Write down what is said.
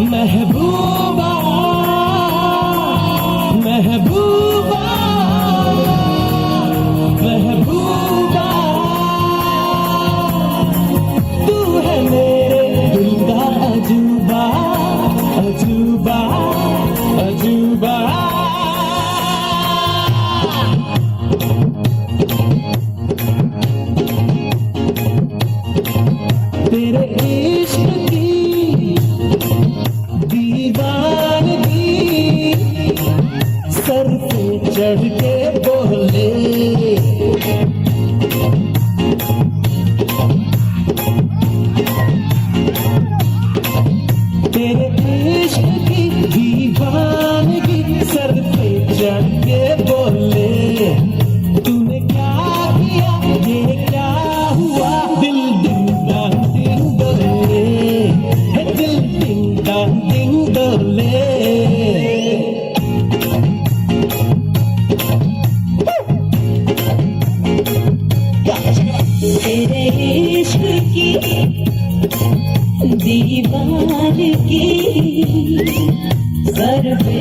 महबूबा महबूबा महबूबा तू है मेरे दिल का अजूबा अजूबा अजूबा तेरे इश्क की दीवानगी सर पे चढ़ के